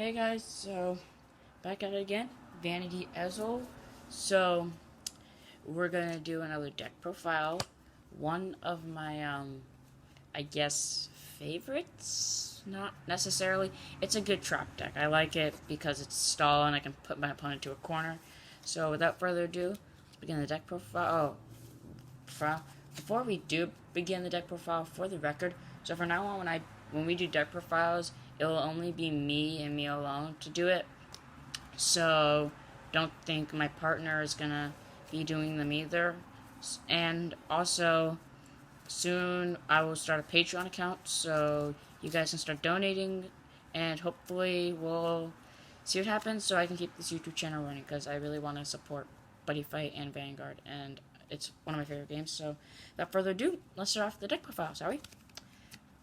Hey guys, so back at it again, Vanity Ezel. So we're gonna do another deck profile. One of my I guess favorites, not necessarily. It's a good trap deck. I like it because it's stall and I can put my opponent to a corner. So without further ado, let's begin the deck profile. Before we do begin the deck profile, for the record, so from now on when we do deck profiles, it will only be me and me alone to do it. So don't think my partner is gonna be doing them either. And also, soon I will start a Patreon account so you guys can start donating, and hopefully we'll see what happens so I can keep this YouTube channel running because I really want to support Buddy Fight and Vanguard, and it's one of my favorite games. So without further ado, let's start off the deck profile, shall we?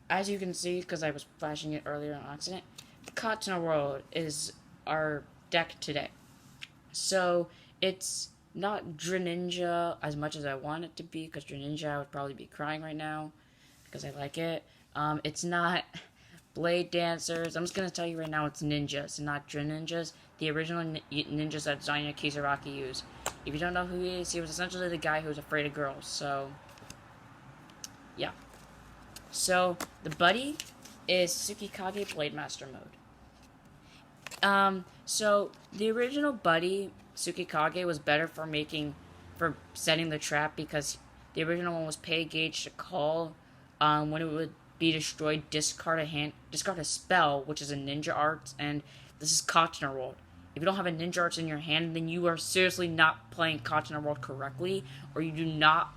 As you can see, because I was flashing it earlier on accident, Kantana World is our deck today. So it's not Greninja as much as I want it to be, because Greninja I would probably be crying right now because I like it. It's not Blade Dancers. I'm just going to tell you right now it's ninjas, not Greninjas. The original ninjas that Zanya Kizaraki used. If you don't know who he is, he was essentially the guy who was afraid of girls. So, yeah. So, the buddy is Tsukikage Blade Master mode. So the original buddy, Tsukikage, was better for setting the trap because the original one was pay gauge to call. When it would be destroyed, discard a spell, which is a ninja art, and this is Kantana World. If you don't have a ninja art in your hand, then you are seriously not playing Kantana World correctly, or you do not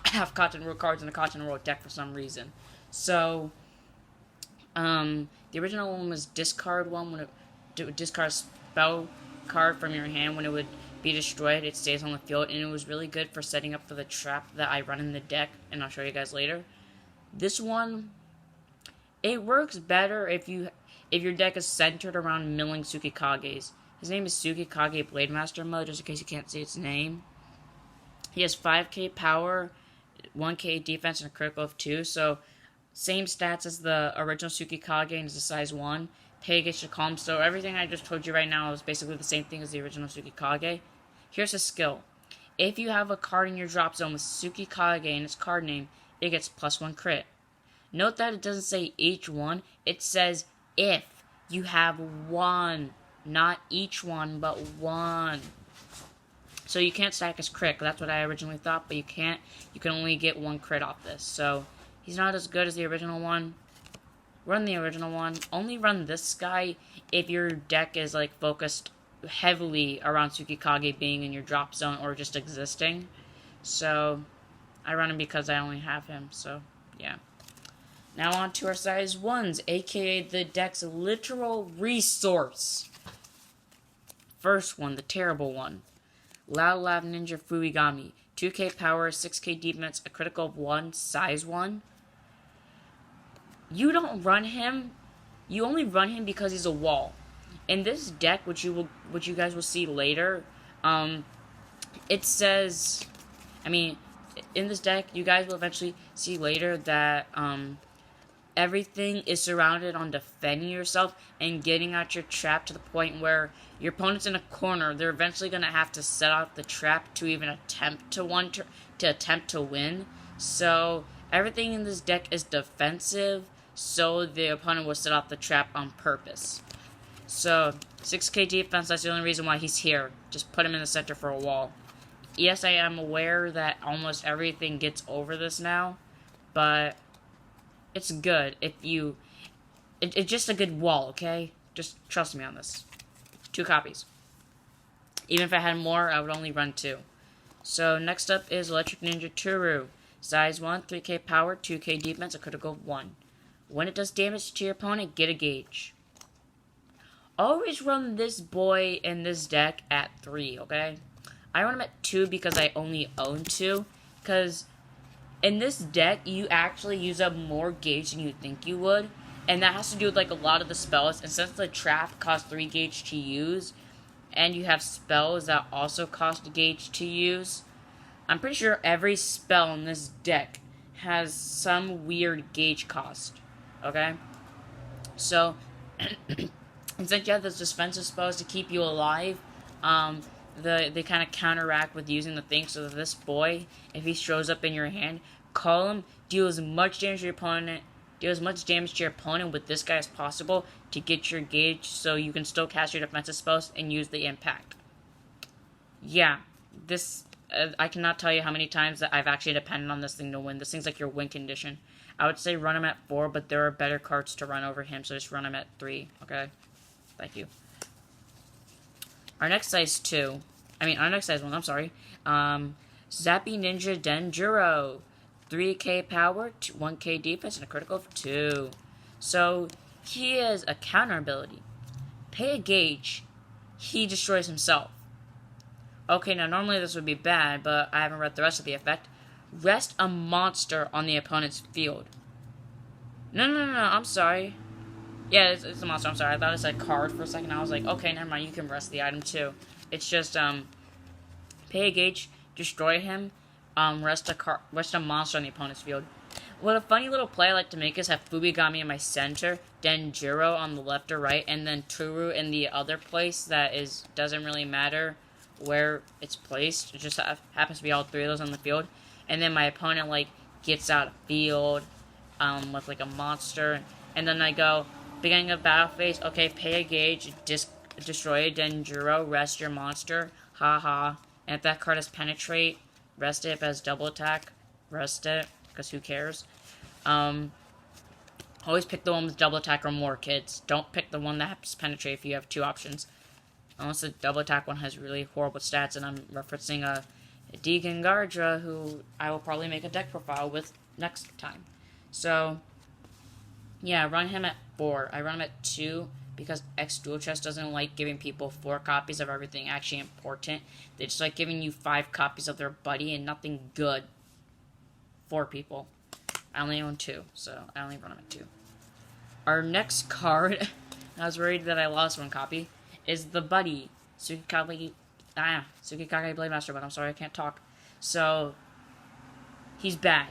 have Kantana World cards in the Kantana World deck for some reason. So, the original one was discard one when it would discard a spell card from your hand when it would be destroyed. It stays on the field, and it was really good for setting up for the trap that I run in the deck, and I'll show you guys later. This one, it works better if your deck is centered around milling Tsukikages. His name is Tsukikage Blade Master mode, just in case you can't see its name. He has 5k power, 1k defense, and a critical of 2, so same stats as the original Tsukikage and is a size 1. Pay gauge to calm, so everything I just told you right now is basically the same thing as the original Tsukikage. Here's a skill. If you have a card in your drop zone with Tsukikage in its card name, it gets +1 crit. Note that it doesn't say each one, it says if you have one. Not each one, but one. So you can't stack his crit, that's what I originally thought, but you can't. You can only get 1 crit off this, so he's not as good as the original one. Run the original one. Only run this guy if your deck is like focused heavily around Tsukikage being in your drop zone or just existing. So I run him because I only have him, so yeah. Now on to our size 1s, aka the deck's literal resource. First one, the terrible one. Loud Lav Ninja Furigami. 2k power, 6k defense, a critical of 1, size 1. You don't run him. You only run him because he's a wall. In this deck, which you guys will see later, it says, in this deck, you guys will eventually see later that everything is surrounded on defending yourself and getting out your trap to the point where your opponent's in a corner. They're eventually gonna have to set out the trap to even attempt to win. So everything in this deck is defensive, so the opponent will set off the trap on purpose. So 6k defense, that's the only reason why he's here. Just put him in the center for a wall. Yes, I am aware that almost everything gets over this now, but it's good if you... It's just a good wall, okay? Just trust me on this. 2 copies. Even if I had more, I would only run 2. So next up is Electric Ninja Turu. Size 1, 3k power, 2k defense, a critical of 1. When it does damage to your opponent, get a gauge. Always run this boy in this deck at 3, okay? I run him at 2 because I only own 2. Because in this deck, you actually use up more gauge than you think you would. And that has to do with like a lot of the spells. And since the trap costs 3 gauge to use, and you have spells that also cost a gauge to use, I'm pretty sure every spell in this deck has some weird gauge cost. Okay? So, And since you have those defensive spells to keep you alive, they kind of counteract with using the thing. So that this boy, if he shows up in your hand, call him, deal as much damage to your opponent, with this guy as possible to get your gauge, so you can still cast your defensive spells and use the impact. Yeah, this I cannot tell you how many times that I've actually depended on this thing to win. This thing's like your win condition. I would say run him at 4, but there are better cards to run over him, so just run him at 3. Okay, thank you. Our next size 2. Our next size 1, I'm sorry. Zappy Ninja Denjuro. 3k power, 1k defense, and a critical of 2. So, he has a counter ability. Pay a gauge. He destroys himself. Okay, now normally this would be bad, but I haven't read the rest of the effect. Rest a monster on the opponent's field. No, I'm sorry. Yeah, it's a monster, I'm sorry. I thought it said card for a second. I was like, okay, never mind, you can rest the item too. It's just, pay a gauge, destroy him, rest a monster on the opponent's field. What a funny little play I like to make is have Fubigami in my center, Denjuro on the left or right, and then Turu in the other place that doesn't really matter where it's placed. It just happens to be all 3 of those on the field. And then my opponent, like, gets out of field, with, like, a monster. And then I go, beginning of battle phase, okay, pay a gauge, destroy Denjuro, rest your monster, haha. And if that card has penetrate, rest it. If it has double attack, rest it, because who cares? Always pick the one with double attack or more, kids. Don't pick the one that has penetrate if you have 2 options. Unless the double attack one has really horrible stats, and I'm referencing a Deegan Gardra, who I will probably make a deck profile with next time. So, yeah, run him at 4. I run him at 2 because X Dual Chest doesn't like giving people 4 copies of everything actually important. They just like giving you 5 copies of their buddy and nothing good for people. I only own 2, so I only run him at 2. Our next card, I was worried that I lost 1 copy, is the buddy, Tsukikage Blade Master, but I'm sorry I can't talk. So, he's bad.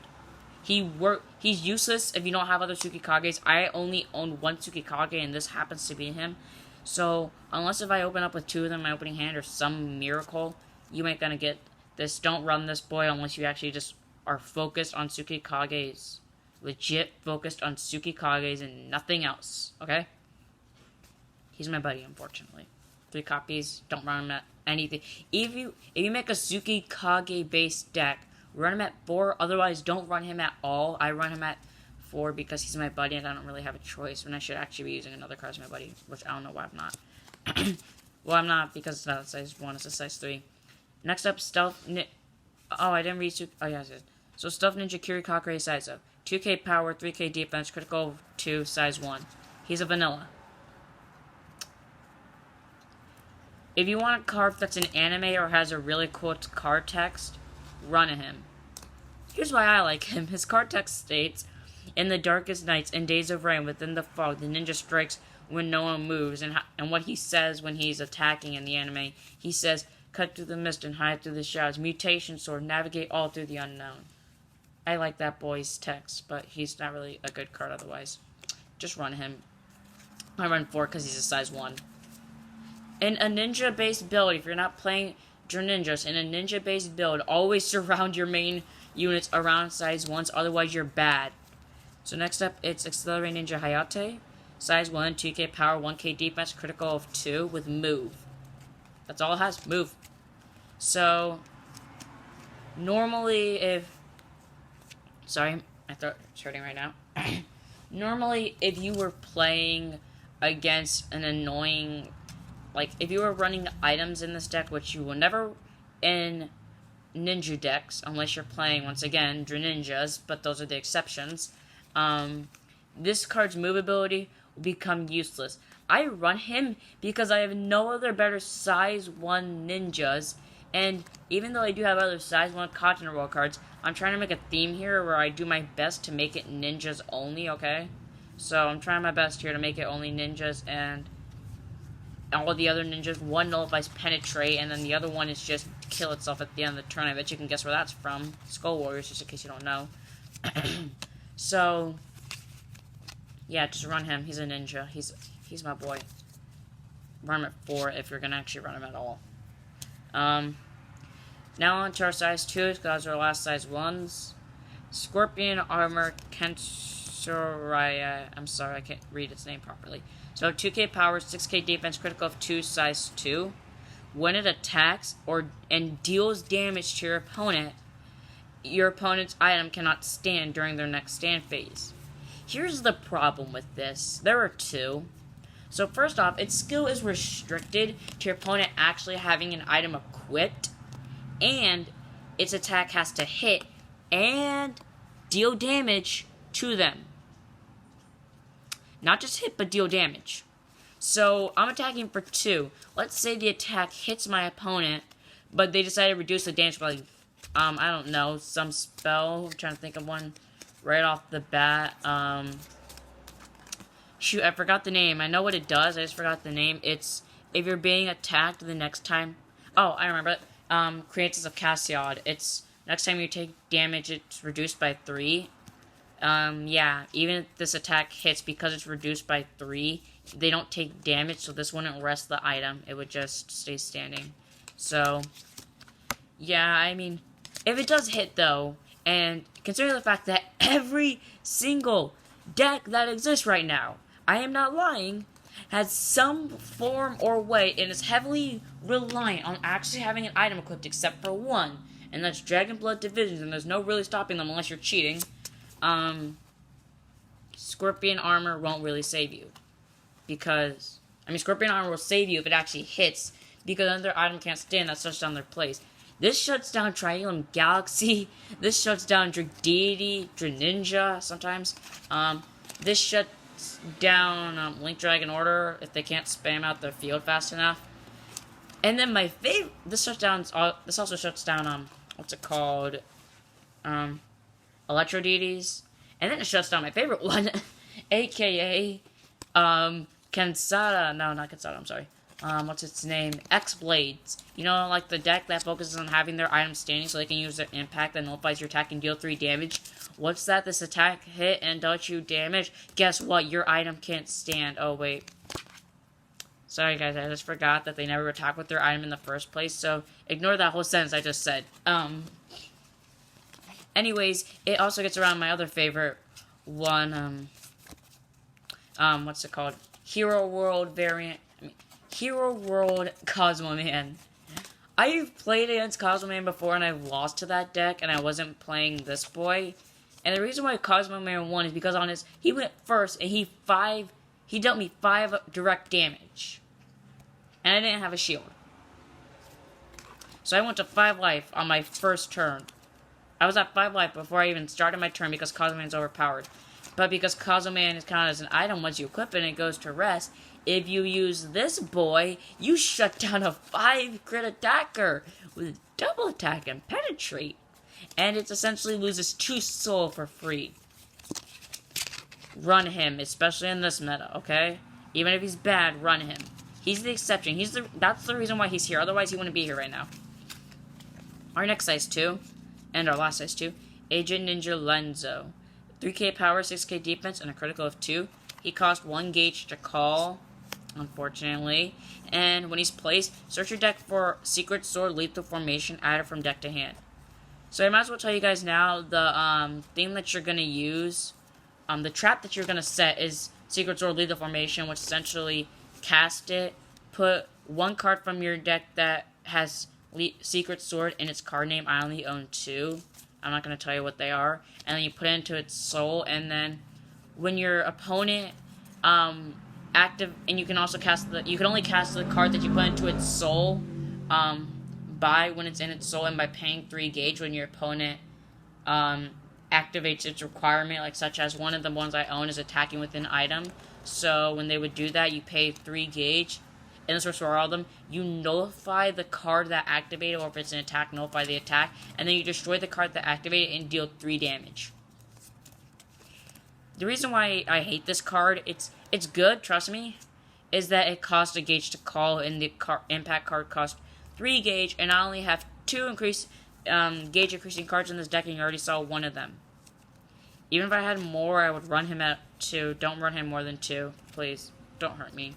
He's useless if you don't have other Tsukikages. I only own 1 Tsukikage, and this happens to be him. So, unless if I open up with 2 of them in my opening hand or some miracle, you ain't gonna get this. Don't run this boy unless you actually just are focused on Tsukikages. Legit focused on Tsukikages and nothing else, okay? He's my buddy, unfortunately. 3 copies, don't run him at anything. If you make a Tsukikage-based deck, run him at 4, otherwise don't run him at all. I run him at 4 because he's my buddy and I don't really have a choice when I should actually be using another card as my buddy, which I don't know why I'm not. Well, I'm not because it's not a size 1, it's a size 3. Next up, I didn't read oh yeah, I did. So Stealth Ninja Kirikakure Saizo. 2k power, 3k defense, critical 2, size 1. He's a vanilla. If you want a card that's an anime or has a really cool card text, run him. Here's why I like him. His card text states, in the darkest nights and days of rain within the fog, the ninja strikes when no one moves. And what he says when he's attacking in the anime, he says, cut through the mist and hide through the shadows. Mutation sword, navigate all through the unknown. I like that boy's text, but he's not really a good card otherwise. Just run him. I run 4 because he's a size 1. In a ninja-based build, if you're not playing ninjas, in a ninja-based build, always surround your main units around size 1s, otherwise you're bad. So next up, it's Accelerate Ninja Hayate. Size 1, 2k power, 1k defense, critical of 2 with move. That's all it has, move. So, normally sorry, my throat's hurting right now. Normally, if you were playing against an annoying, like, if you were running items in this deck, which you will never in ninja decks, unless you're playing, once again, Ninjas, but those are the exceptions, this card's move ability will become useless. I run him because I have no other better size 1 ninjas, and even though I do have other size 1 Kantana roll cards, I'm trying to make a theme here where I do my best to make it ninjas only, okay? So I'm trying my best here to make it only ninjas, and all the other ninjas, one nullifies penetrate, and then the other one is just kill itself at the end of the turn. I bet you can guess where that's from. Skull Warriors, just in case you don't know. So, yeah, just run him. He's a ninja. He's my boy. run him at 4 if you're going to actually run him at all. Now on to our size 2s, because those are our last size 1s. Scorpion Armor Kantana. I'm sorry, I can't read its name properly. So 2k power, 6k defense, critical of 2, size 2. When it attacks and deals damage to your opponent's item cannot stand during their next stand phase. Here's the problem with this. There are 2. So first off, its skill is restricted to your opponent actually having an item equipped, and its attack has to hit and deal damage to them. Not just hit, but deal damage. So I'm attacking for 2. Let's say the attack hits my opponent, but they decide to reduce the damage by, I don't know, some spell. I'm trying to think of one right off the bat. Shoot, I forgot the name. I know what it does, I just forgot the name. It's, if you're being attacked the next time... Oh, I remember it. Creates of Cassiod. It's, next time you take damage, it's reduced by 3. Yeah, even if this attack hits, because it's reduced by 3, they don't take damage, so this wouldn't rest the item. It would just stay standing. So, yeah, I mean, if it does hit, though, and considering the fact that every single deck that exists right now, I am not lying, has some form or way, and is heavily reliant on actually having an item equipped, except for one, and that's Dragon Blood Divisions, and there's no really stopping them unless you're cheating. Scorpion Armor won't really save you. Because, I mean, Scorpion Armor will save you if it actually hits, because another item can't stand that shuts down their place. This shuts down Triangulum Galaxy. This shuts down Deity, Greninja, sometimes. This shuts down Link Dragon Order if they can't spam out their field fast enough. And then my favorite, this also shuts down, what's it called? Electro Deities. And then it shuts down my favorite one, aka, Kantana. No, not Kantana, I'm sorry. What's its name? X-Blades. You know, like the deck that focuses on having their items standing so they can use their impact that nullifies your attack and deal 3 damage. What's that? This attack hit and does you damage. Guess what? Your item can't stand. Oh, wait. Sorry, guys. I just forgot that they never attack with their item in the first place, so ignore that whole sentence I just said. Anyways, it also gets around my other favorite one, what's it called? Hero World variant. Hero World Cosmo Man. I've played against Cosmo Man before and I've lost to that deck and I wasn't playing this boy. And the reason why Cosmo Man won is because on his, he went first and he dealt me 5 direct damage. And I didn't have a shield. So I went to 5 life on my first turn. I was at 5 life before I even started my turn because Cosmo Man's overpowered. But because Cosmo Man is counted as an item once you equip it and it goes to rest, if you use this boy, you shut down a 5 crit attacker with double attack and penetrate. And it essentially loses 2 soul for free. Run him, especially in this meta, okay? Even if he's bad, run him. He's the exception. That's the reason why he's here. Otherwise, he wouldn't be here right now. Our next size 2. And our last size 2, Agent Ninja Lenzo. 3k power, 6k defense, and a critical of 2. He cost 1 gauge to call, unfortunately. And when he's placed, search your deck for Secret Sword Lethal Formation added from deck to hand. So I might as well tell you guys now, the thing that you're going to use, the trap that you're going to set is Secret Sword Lethal Formation, which essentially cast it, put 1 card from your deck that has Secret Sword in its card name. I only own 2. I'm not going to tell you what they are. And then you put it into its soul, and then when your opponent active, and you can also cast you can only cast the card that you put into its soul when it's in its soul, and by paying 3 gauge when your opponent activates its requirement, like such as one of the ones I own is attacking with an item. So when they would do that, you pay 3 gauge. And this works for all of them. You nullify the card that activated, or if it's an attack, nullify the attack, and then you destroy the card that activated and deal 3 damage. The reason why I hate this card, it's good, trust me, is that it costs a gauge to call, and the impact card costs 3 gauge, and I only have 2 gauge increasing cards in this deck, and you already saw 1 of them. Even if I had more, I would run him at 2. Don't run him more than 2, please. Don't hurt me.